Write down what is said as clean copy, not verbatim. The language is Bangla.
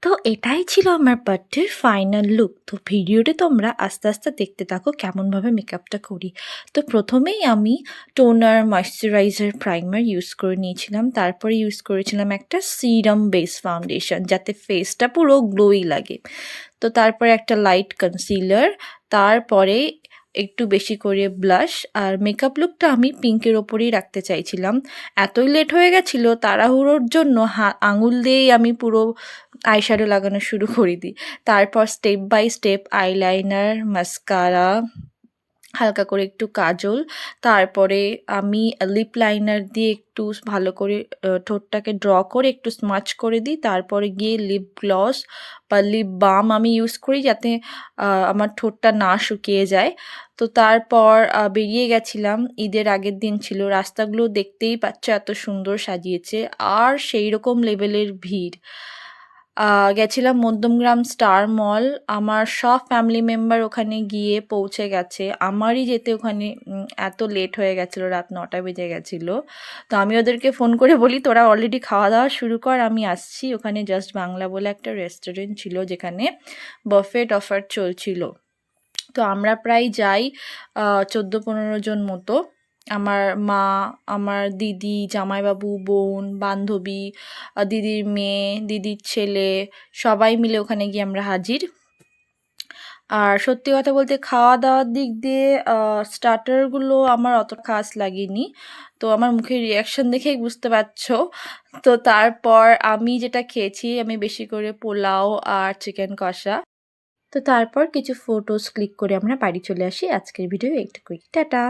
তো এটাই ছিল আমার বার্থডের ফাইনাল লুক। তো ভিডিওটি তোমরা আস্তে, আস্তে দেখতে থাকো কেমনভাবে মেকআপটা করি। তো প্রথমেই আমি টোনার, ময়েশ্চারাইজার, প্রাইমার ইউজ করে নিয়েছিলাম। তারপরে ইউজ করেছিলাম একটা সিরাম বেস ফাউন্ডেশন যাতে ফেসটা পুরো গ্লোই লাগে। তো তারপরে একটা লাইট কনসিলার, তারপরে একটু বেশি করে ব্লাশ। আর মেকআপ লুকটা আমি পিঙ্কের ওপরেই রাখতে চাইছিলাম। এতই লেট হয়ে গেছিলো তাড়াহুড়োর জন্য আঙুল দিয়েই আমি পুরো আইশ্যাডো লাগানো শুরু করে দিই। তারপর step by step eyeliner, mascara, হালকা করে একটু কাজল, তারপরে আমি লিপ লাইনার দিয়ে একটু ভালো করে ঠোঁটটাকে ড্র করে একটু স্মাচ করে দিই। তারপরে গিয়ে লিপ গ্লস বা লিপ বাম আমি ইউজ করি যাতে আমার ঠোঁটটা না শুকিয়ে যায়। তো তারপর বেরিয়ে গেছিলাম। ঈদের আগের দিন ছিল। রাস্তাগুলো দেখতেই পাচ্ছ এত সুন্দর সাজিয়েছে আর সেই রকম লেভেলের ভিড়। গেছিলাম মধ্যমগ্রাম স্টার মল। আমার সব ফ্যামিলি মেম্বার ওখানে গিয়ে পৌঁছে গেছে। আমারই যেতে ওখানে এত লেট হয়ে গেছিলো, রাত 9টা বেজে গেছিলো। তো আমি ওদেরকে ফোন করে বলি, তোরা অলরেডি খাওয়া দাওয়া শুরু কর, আমি আসছি। ওখানে জাস্ট বাংলা বলে একটা রেস্টুরেন্ট ছিল যেখানে বাফেট অফার চলছিল। তো আমরা প্রায় যাই 14-15 জন মতো। আমার মা, আমার দিদি, জামাইবাবু, বোন, বান্ধবী, দিদির মেয়ে, দিদির ছেলে, সবাই মিলে ওখানে গিয়ে আমরা হাজির। আর সত্যি কথা বলতে খাওয়া দাওয়ার দিক দিয়ে স্টার্টারগুলো আমার অত খাস লাগেনি। তো আমার মুখের রিয়াকশন দেখেই বুঝতে পারছো। তো তারপর আমি যেটা খেয়েছি, আমি বেশি করে পোলাও আর চিকেন কষা। তো তারপর কিছু ফটোস ক্লিক করে আমরা বাড়ি চলে আসি। আজকের ভিডিও এইটুকুই। টাটা।